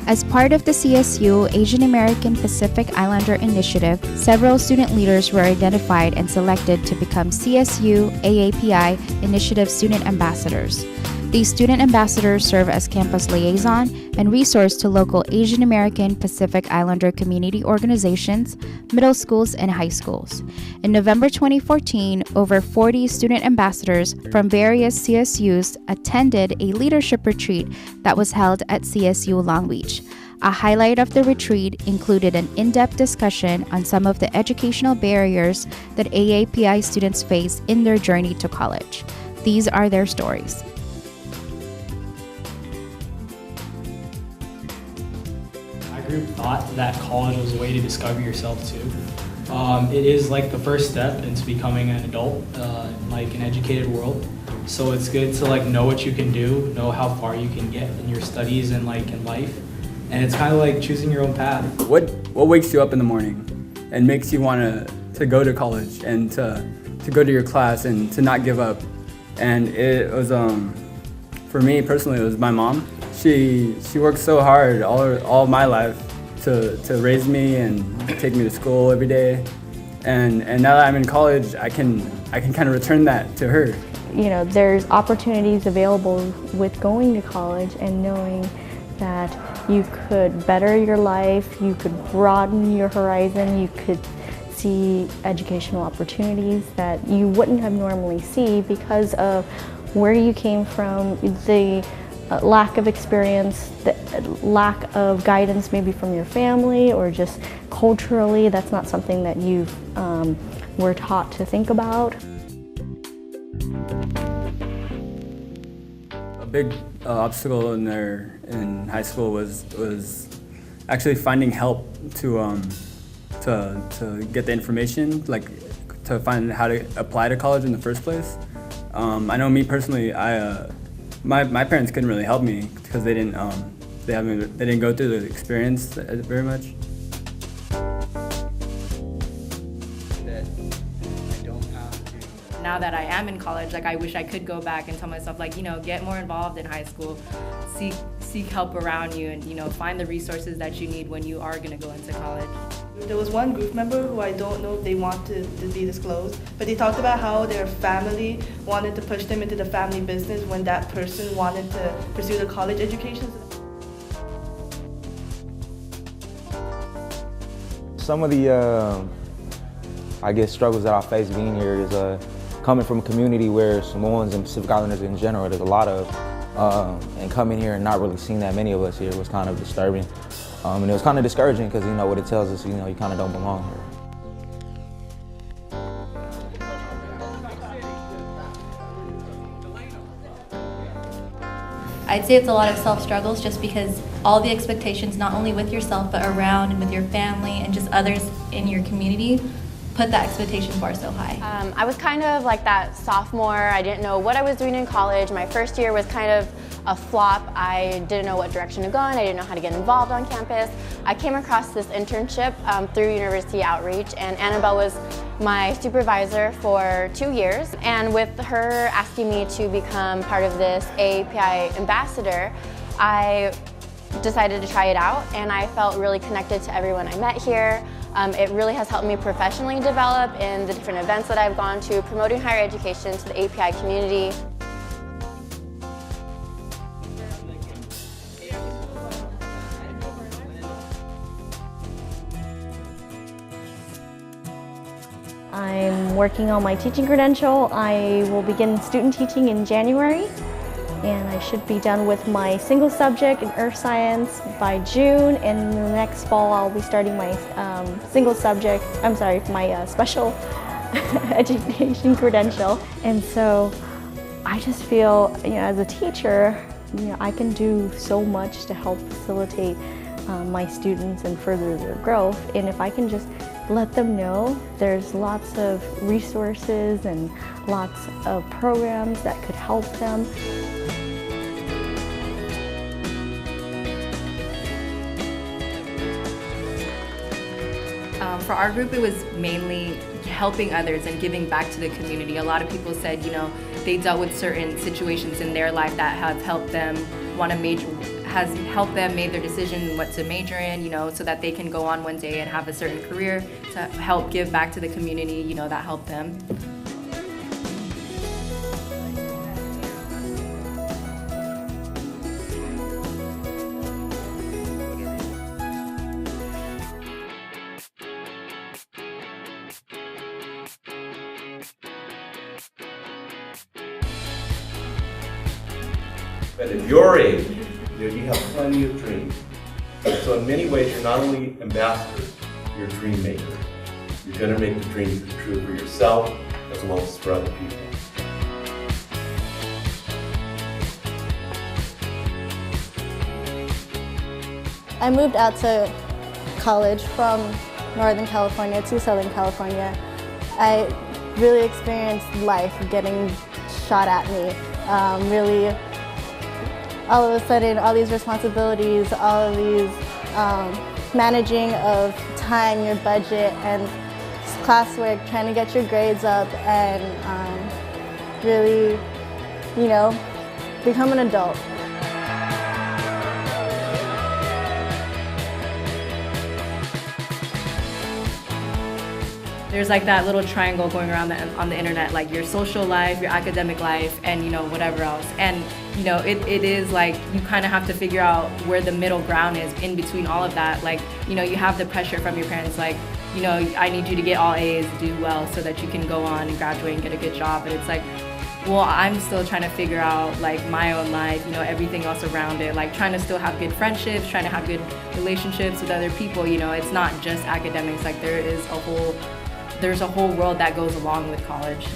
As part of the CSU Asian American Pacific Islander Initiative, several student leaders were identified and selected to become CSU AAPI Initiative Student Ambassadors. These student ambassadors serve as campus liaison and resource to local Asian American Pacific Islander community organizations, middle schools, and high schools. In November 2014, over 40 student ambassadors from various CSUs attended a leadership retreat that was held at CSU Long Beach. A highlight of the retreat included an in-depth discussion on some of the educational barriers that AAPI students face in their journey to college. These are their stories. Group thought that college was a way to discover yourself too. It is like the first step into becoming an adult, like an educated world. So it's good to like know what you can do, know how far you can get in your studies and like in life. And it's kind of like choosing your own path. What wakes you up in the morning and makes you want to go to college and to go to your class and to not give up? And it was for me personally, it was my mom. She worked so hard all my life to raise me and take me to school every day, and now that I'm in college, I can kind of return that to her. You know, there's opportunities available with going to college and knowing that you could better your life, you could broaden your horizon, you could see educational opportunities that you wouldn't have normally seen because of where you came from, the lack of experience, the lack of guidance maybe from your family, or just culturally that's not something that you were taught to think about. A big obstacle in high school was actually finding help to get the information, like to find how to apply to college in the first place. I know me personally, my parents couldn't really help me because they didn't go through the experience very much. Now that I am in college, like I wish I could go back and tell myself, like, you know, get more involved in high school, seek help around you, and you know, find the resources that you need when you are going to go into college. There was one group member who I don't know if they want to be disclosed, but they talked about how their family wanted to push them into the family business when that person wanted to pursue the college education. Some of the, I guess, struggles that I face being here is coming from a community where Samoans and Pacific Islanders in general, there's a lot of, and coming here and not really seeing that many of us here was kind of disturbing. And it was kind of discouraging because, you know, what it tells us, you know, you kind of don't belong here. I'd say it's a lot of self-struggles just because all the expectations, not only with yourself, but around and with your family and just others in your community, put that expectation bar so high. I was kind of like that sophomore. I didn't know what I was doing in college. My first year was kind of a flop. I didn't know what direction to go in. I didn't know how to get involved on campus. I came across this internship through University Outreach, and Annabelle was my supervisor for 2 years. And with her asking me to become part of this AAPI ambassador, I decided to try it out, and I felt really connected to everyone I met here. It really has helped me professionally develop in the different events that I've gone to, promoting higher education to the API community. I'm working on my teaching credential. I will begin student teaching in January, and I should be done with my single subject in earth science by June, and the next fall I'll be starting my my special education credential. And so I just feel, you know, as a teacher, you know, I can do so much to help facilitate my students and further their growth. And if I can just let them know there's lots of resources and lots of programs that could help them. For our group, it was mainly helping others and giving back to the community. A lot of people said, you know, they dealt with certain situations in their life that have helped them want to has helped them make their decision what to major in, you know, so that they can go on one day and have a certain career to help give back to the community, you know, that helped them. But at your age, you have plenty of dreams. So in many ways, you're not only ambassadors, you're dream makers. You're going to make the dreams come true for yourself as well as for other people. I moved out to college from Northern California to Southern California. I really experienced life getting shot at me. Really, all of a sudden, all these responsibilities, all of these managing of time, your budget, and classwork, trying to get your grades up, and really, you know, become an adult. There's like that little triangle going around on the internet, like your social life, your academic life, and you know, whatever else. And you know, it is like you kind of have to figure out where the middle ground is in between all of that. Like, you know, you have the pressure from your parents, like, you know, I need you to get all A's, do well so that you can go on and graduate and get a good job. But it's like, well, I'm still trying to figure out like my own life, you know, everything else around it, like trying to still have good friendships, trying to have good relationships with other people. You know, it's not just academics, like there's a whole world that goes along with college.